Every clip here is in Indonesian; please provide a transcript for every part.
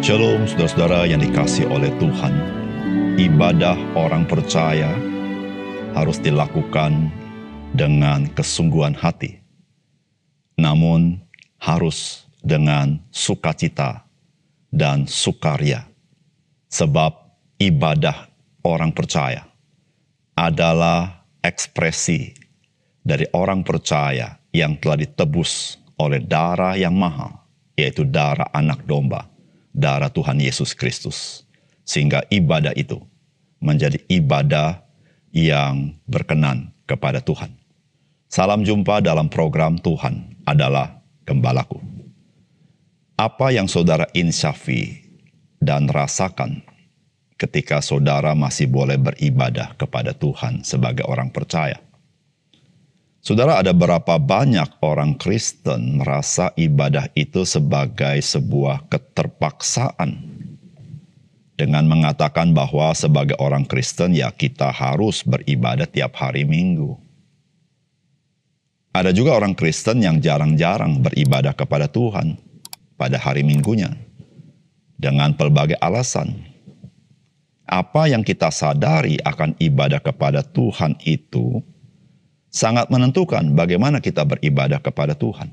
Shalom saudara-saudara yang dikasihi oleh Tuhan. Ibadah orang percaya harus dilakukan dengan kesungguhan hati. Namun harus dengan sukacita dan sukaria. Sebab ibadah orang percaya adalah ekspresi dari orang percaya yang telah ditebus oleh darah yang mahal, yaitu darah anak domba, darah Tuhan Yesus Kristus. Sehingga ibadah itu menjadi ibadah yang berkenan kepada Tuhan. Salam jumpa dalam program Tuhan adalah Gembalaku. Apa yang saudara insyafi dan rasakan ketika saudara masih boleh beribadah kepada Tuhan sebagai orang percaya? Saudara, ada berapa banyak orang Kristen merasa ibadah itu sebagai sebuah keterpaksaan dengan mengatakan bahwa sebagai orang Kristen ya kita harus beribadah tiap hari Minggu. Ada juga orang Kristen yang jarang-jarang beribadah kepada Tuhan pada hari Minggunya dengan pelbagai alasan. Apa yang kita sadari akan ibadah kepada Tuhan itu sangat menentukan bagaimana kita beribadah kepada Tuhan.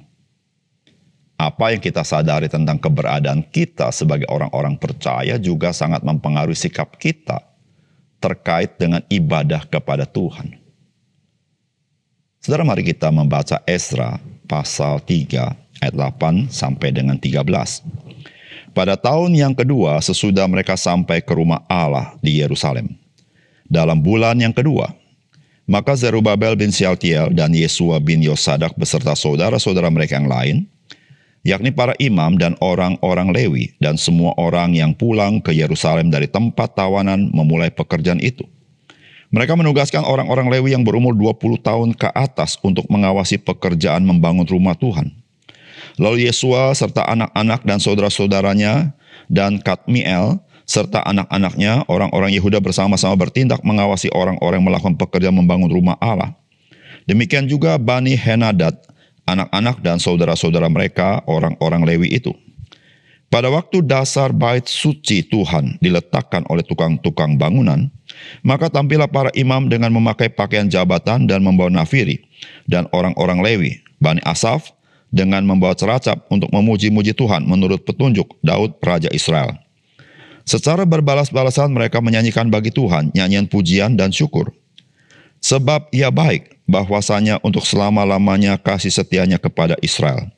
Apa yang kita sadari tentang keberadaan kita sebagai orang-orang percaya juga sangat mempengaruhi sikap kita terkait dengan ibadah kepada Tuhan. Saudara, mari kita membaca Ezra pasal 3 ayat 8 sampai dengan 13. Pada tahun yang kedua sesudah mereka sampai ke rumah Allah di Yerusalem, dalam bulan yang kedua, maka Zerubabel bin Syaltiel dan Yesua bin Yosadak beserta saudara-saudara mereka yang lain, yakni para imam dan orang-orang Lewi dan semua orang yang pulang ke Yerusalem dari tempat tawanan memulai pekerjaan itu. Mereka menugaskan orang-orang Lewi yang berumur 20 tahun ke atas untuk mengawasi pekerjaan membangun rumah Tuhan. Lalu Yesua serta anak-anak dan saudara-saudaranya dan Kadmiel serta anak-anaknya, orang-orang Yehuda bersama-sama bertindak mengawasi orang-orang yang melakukan pekerjaan membangun rumah Allah. Demikian juga Bani Henadad, anak-anak dan saudara-saudara mereka, orang-orang Lewi itu. Pada waktu dasar bait suci Tuhan diletakkan oleh tukang-tukang bangunan, maka tampillah para imam dengan memakai pakaian jabatan dan membawa nafiri, dan orang-orang Lewi, Bani Asaf, dengan membawa ceracap untuk memuji-muji Tuhan menurut petunjuk Daud Raja Israel. Secara berbalas-balasan mereka menyanyikan bagi Tuhan nyanyian pujian dan syukur. Sebab ia baik bahwasanya untuk selama-lamanya kasih setianya kepada Israel.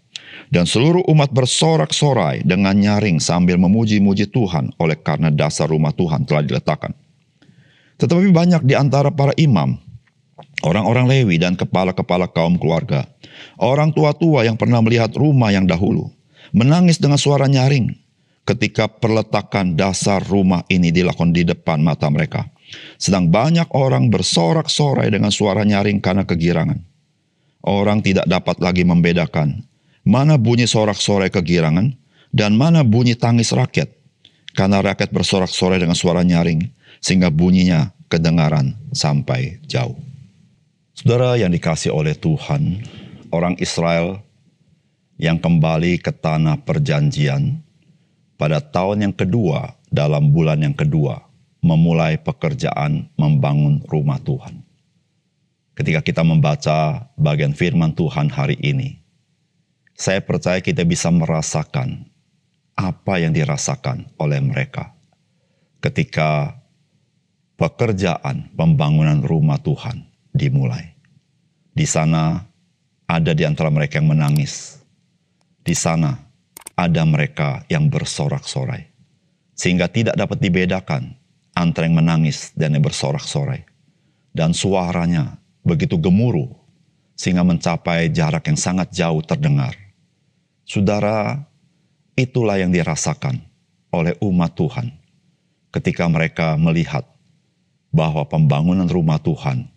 Dan seluruh umat bersorak-sorai dengan nyaring sambil memuji-muji Tuhan oleh karena dasar rumah Tuhan telah diletakkan. Tetapi banyak di antara para imam, orang-orang Lewi dan kepala-kepala kaum keluarga, orang tua-tua yang pernah melihat rumah yang dahulu, menangis dengan suara nyaring ketika perletakan dasar rumah ini dilakukan di depan mata mereka. Sedang banyak orang bersorak-sorai dengan suara nyaring karena kegirangan. Orang tidak dapat lagi membedakan mana bunyi sorak-sorai kegirangan dan mana bunyi tangis rakyat. Karena rakyat bersorak-sorai dengan suara nyaring sehingga bunyinya kedengaran sampai jauh. Saudara yang dikasihi oleh Tuhan, orang Israel yang kembali ke tanah perjanjian pada tahun yang kedua, dalam bulan yang kedua, memulai pekerjaan membangun rumah Tuhan. Ketika kita membaca bagian firman Tuhan hari ini, saya percaya kita bisa merasakan apa yang dirasakan oleh mereka ketika pekerjaan pembangunan rumah Tuhan dimulai. Di sana ada di antara mereka yang menangis. Di sana ada mereka yang bersorak-sorai. Sehingga tidak dapat dibedakan antara yang menangis dan yang bersorak-sorai. Dan suaranya begitu gemuruh sehingga mencapai jarak yang sangat jauh terdengar. Saudara, itulah yang dirasakan oleh umat Tuhan ketika mereka melihat bahwa pembangunan rumah Tuhan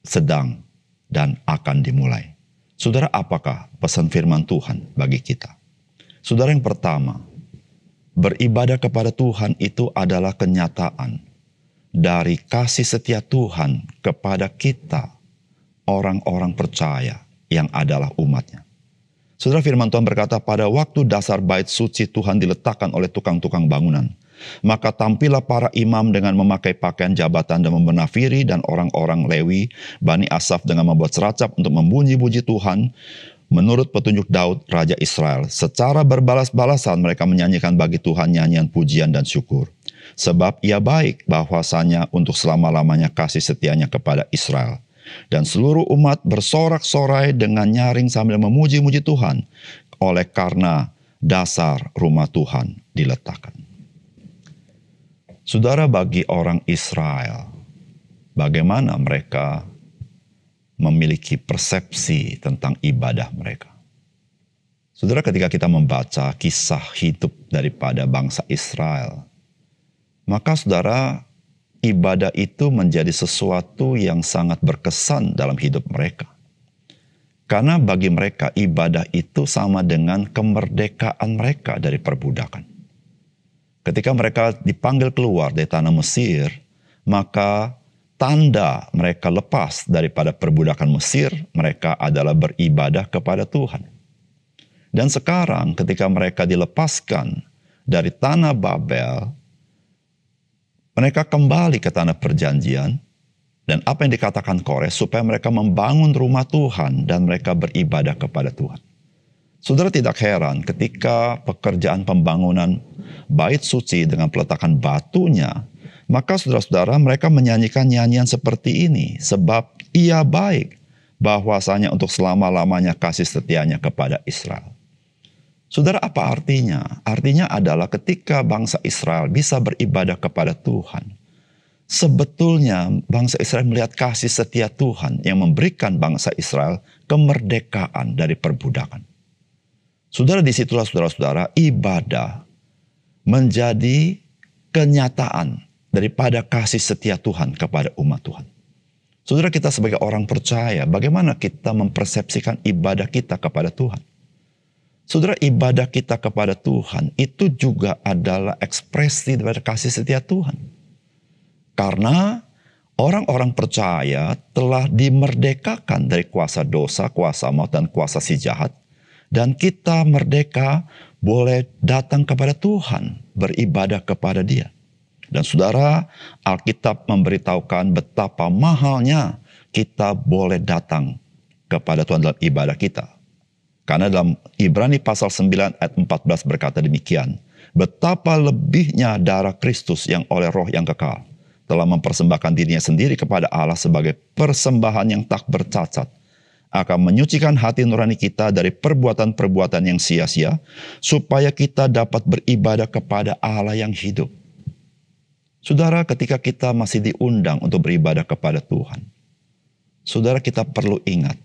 sedang dan akan dimulai. Saudara, apakah pesan firman Tuhan bagi kita? Saudara, yang pertama, beribadah kepada Tuhan itu adalah kenyataan dari kasih setia Tuhan kepada kita, orang-orang percaya yang adalah umatnya. Saudara, firman Tuhan berkata, pada waktu dasar bait suci Tuhan diletakkan oleh tukang-tukang bangunan, maka tampillah para imam dengan memakai pakaian jabatan dan membenafiri, dan orang-orang Lewi, Bani Asaf, dengan membuat seracap untuk memuji-puji Tuhan menurut petunjuk Daud, Raja Israel. Secara berbalas-balasan mereka menyanyikan bagi Tuhan nyanyian pujian dan syukur. Sebab ia baik, bahwasanya untuk selama-lamanya kasih setianya kepada Israel. Dan seluruh umat bersorak-sorai dengan nyaring sambil memuji-muji Tuhan, oleh karena dasar rumah Tuhan diletakkan. Saudara, bagi orang Israel, bagaimana mereka memiliki persepsi tentang ibadah mereka? Saudara, ketika kita membaca kisah hidup daripada bangsa Israel, maka saudara, ibadah itu menjadi sesuatu yang sangat berkesan dalam hidup mereka. Karena bagi mereka ibadah itu sama dengan kemerdekaan mereka dari perbudakan. Ketika mereka dipanggil keluar dari tanah Mesir, maka tanda mereka lepas daripada perbudakan Mesir, mereka adalah beribadah kepada Tuhan. Dan sekarang ketika mereka dilepaskan dari tanah Babel, mereka kembali ke tanah perjanjian, dan apa yang dikatakan Kores, supaya mereka membangun rumah Tuhan dan mereka beribadah kepada Tuhan. Saudara, tidak heran ketika pekerjaan pembangunan bait suci dengan peletakan batunya, maka saudara-saudara mereka menyanyikan nyanyian seperti ini, sebab ia baik, bahwasanya untuk selama-lamanya kasih setianya kepada Israel. Saudara, apa artinya? Artinya adalah ketika bangsa Israel bisa beribadah kepada Tuhan, sebetulnya bangsa Israel melihat kasih setia Tuhan yang memberikan bangsa Israel kemerdekaan dari perbudakan. Saudara, disitulah saudara-saudara ibadah menjadi kenyataan daripada kasih setia Tuhan kepada umat Tuhan. Saudara, kita sebagai orang percaya, bagaimana kita mempersepsikan ibadah kita kepada Tuhan? Saudara, ibadah kita kepada Tuhan itu juga adalah ekspresi daripada kasih setia Tuhan. Karena orang-orang percaya telah dimerdekakan dari kuasa dosa, kuasa maut, dan kuasa si jahat. Dan kita merdeka boleh datang kepada Tuhan, beribadah kepada Dia. Dan saudara, Alkitab memberitahukan betapa mahalnya kita boleh datang kepada Tuhan dalam ibadah kita. Karena dalam Ibrani pasal 9 ayat 14 berkata demikian, betapa lebihnya darah Kristus yang oleh roh yang kekal telah mempersembahkan dirinya sendiri kepada Allah sebagai persembahan yang tak bercacat, akan menyucikan hati nurani kita dari perbuatan-perbuatan yang sia-sia, supaya kita dapat beribadah kepada Allah yang hidup. Saudara, ketika kita masih diundang untuk beribadah kepada Tuhan, saudara, kita perlu ingat,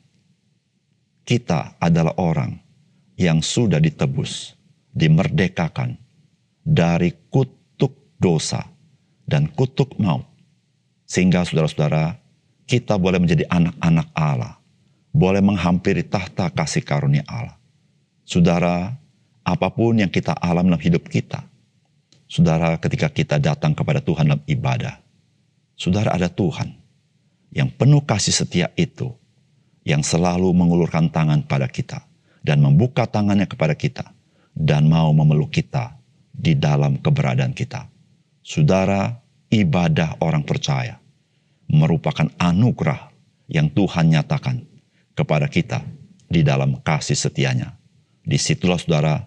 kita adalah orang yang sudah ditebus, dimerdekakan dari kutuk dosa dan kutuk maut. Sehingga saudara-saudara, kita boleh menjadi anak-anak Allah, boleh menghampiri tahta kasih karunia Allah. Saudara, apapun yang kita alami dalam hidup kita, saudara, ketika kita datang kepada Tuhan dalam ibadah, saudara, ada Tuhan yang penuh kasih setia itu, yang selalu mengulurkan tangan pada kita dan membuka tangannya kepada kita dan mau memeluk kita di dalam keberadaan kita. Saudara, ibadah orang percaya merupakan anugerah yang Tuhan nyatakan kepada kita di dalam kasih setianya. Disitulah saudara,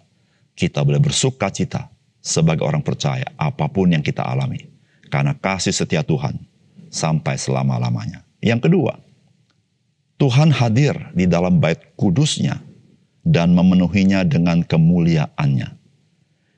kita boleh bersuka cita sebagai orang percaya apapun yang kita alami, karena kasih setia Tuhan sampai selama-lamanya. Yang kedua, Tuhan hadir di dalam bait kudusnya dan memenuhinya dengan kemuliaannya.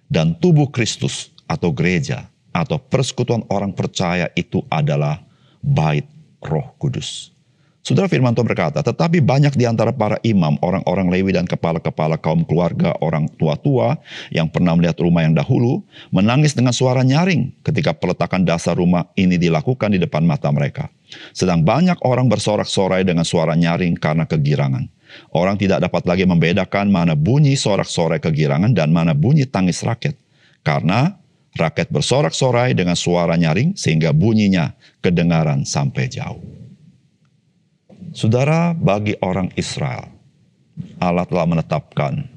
Dan tubuh Kristus atau gereja atau persekutuan orang percaya itu adalah bait Roh Kudus. Saudara, firman Tuhan berkata, tetapi banyak di antara para imam, orang-orang Lewi dan kepala-kepala kaum keluarga, orang tua-tua yang pernah melihat rumah yang dahulu, menangis dengan suara nyaring ketika peletakan dasar rumah ini dilakukan di depan mata mereka. Sedang banyak orang bersorak-sorai dengan suara nyaring karena kegirangan. Orang tidak dapat lagi membedakan mana bunyi sorak-sorai kegirangan dan mana bunyi tangis rakyat. Karena rakyat bersorak-sorai dengan suara nyaring sehingga bunyinya kedengaran sampai jauh. Saudara, bagi orang Israel, Allah telah menetapkan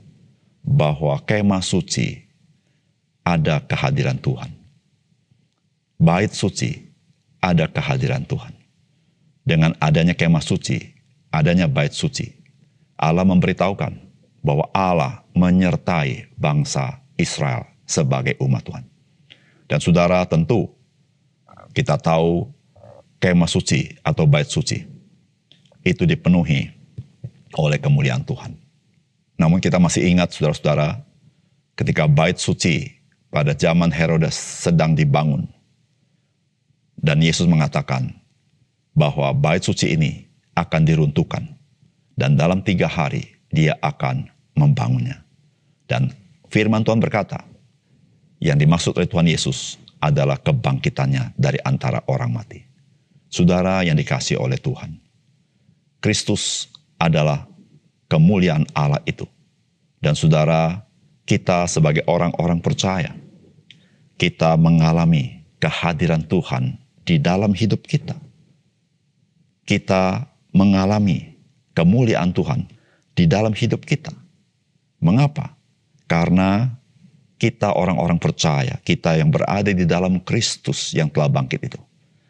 bahwa kemah suci ada kehadiran Tuhan. Bait suci ada kehadiran Tuhan. Dengan adanya kemah suci, adanya bait suci, Allah memberitahukan bahwa Allah menyertai bangsa Israel sebagai umat Tuhan. Dan saudara, tentu kita tahu kemah suci atau bait suci itu dipenuhi oleh kemuliaan Tuhan. Namun kita masih ingat saudara-saudara, ketika bait suci pada zaman Herodes sedang dibangun, dan Yesus mengatakan bahwa bait suci ini akan diruntuhkan, dan dalam 3 hari dia akan membangunnya. Dan firman Tuhan berkata, yang dimaksud oleh Tuhan Yesus adalah kebangkitannya dari antara orang mati. Saudara yang dikasihi oleh Tuhan, Kristus adalah kemuliaan Allah itu. Dan saudara, kita sebagai orang-orang percaya, kita mengalami kehadiran Tuhan di dalam hidup kita. Kita mengalami kemuliaan Tuhan di dalam hidup kita. Mengapa? Karena kita orang-orang percaya, kita yang berada di dalam Kristus yang telah bangkit itu.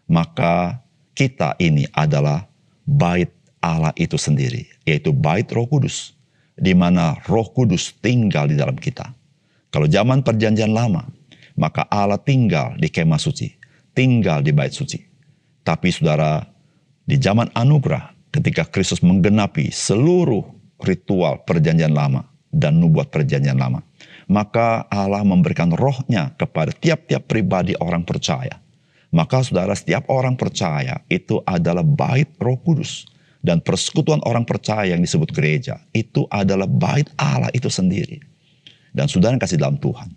Maka kita ini adalah bait Allah itu sendiri, yaitu bait Roh Kudus, di mana Roh Kudus tinggal di dalam kita. Kalau zaman Perjanjian Lama, maka Allah tinggal di kemah suci, tinggal di bait suci. Tapi saudara, di zaman anugerah, ketika Kristus menggenapi seluruh ritual Perjanjian Lama dan nubuat Perjanjian Lama, maka Allah memberikan rohnya kepada tiap-tiap pribadi orang percaya. Maka saudara, setiap orang percaya itu adalah bait Roh Kudus. Dan persekutuan orang percaya yang disebut gereja, itu adalah bait Allah itu sendiri. Dan saudara yang kasih dalam Tuhan,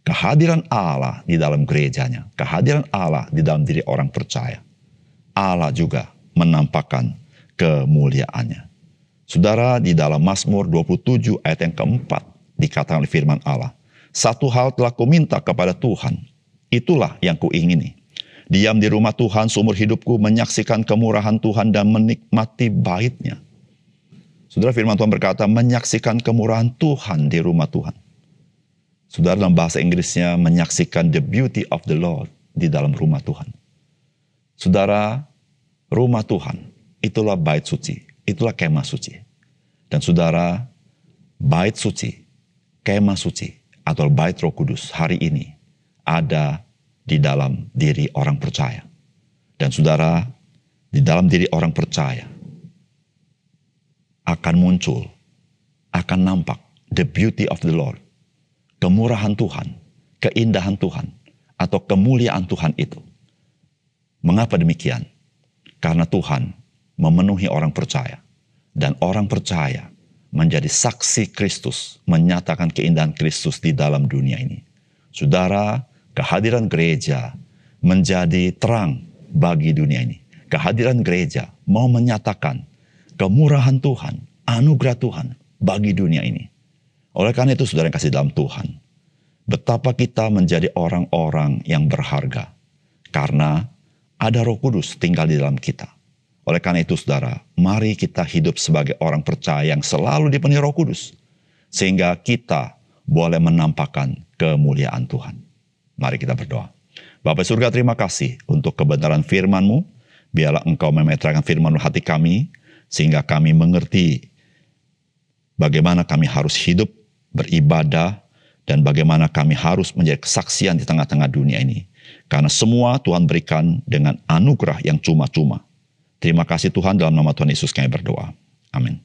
kehadiran Allah di dalam gerejanya, kehadiran Allah di dalam diri orang percaya, Allah juga menampakkan kemuliaannya. Saudara, di dalam Mazmur 27 ayat yang keempat, dikatakan oleh firman Allah, "Satu hal telah kuminta kepada Tuhan, itulah yang kuingini. Diam di rumah Tuhan seumur hidupku, menyaksikan kemurahan Tuhan dan menikmati bait-Nya." Saudara, firman Tuhan berkata, menyaksikan kemurahan Tuhan di rumah Tuhan. Saudara, dalam bahasa Inggrisnya, menyaksikan the beauty of the Lord di dalam rumah Tuhan. Saudara, rumah Tuhan, itulah bait suci, itulah kemah suci. Dan saudara, bait suci, kemah suci, atau bait Roh Kudus hari ini ada di dalam diri orang percaya. Dan saudara, di dalam diri orang percaya akan muncul, akan nampak the beauty of the Lord, kemurahan Tuhan, keindahan Tuhan, atau kemuliaan Tuhan itu. Mengapa demikian? Karena Tuhan memenuhi orang percaya, dan orang percaya menjadi saksi Kristus, menyatakan keindahan Kristus di dalam dunia ini. Saudara, kehadiran gereja menjadi terang bagi dunia ini. Kehadiran gereja mau menyatakan kemurahan Tuhan, anugerah Tuhan bagi dunia ini. Oleh karena itu, saudara yang kasih dalam Tuhan, betapa kita menjadi orang-orang yang berharga. Karena ada Roh Kudus tinggal di dalam kita. Oleh karena itu, saudara, mari kita hidup sebagai orang percaya yang selalu dipenuhi Roh Kudus. Sehingga kita boleh menampakkan kemuliaan Tuhan. Mari kita berdoa. Bapa surga, terima kasih untuk kebenaran firman-Mu. Biarlah Engkau memeteraikan firman-Mu hati kami, sehingga kami mengerti bagaimana kami harus hidup, beribadah, dan bagaimana kami harus menjadi kesaksian di tengah-tengah dunia ini. Karena semua Tuhan berikan dengan anugerah yang cuma-cuma. Terima kasih Tuhan, dalam nama Tuhan Yesus kami berdoa. Amin.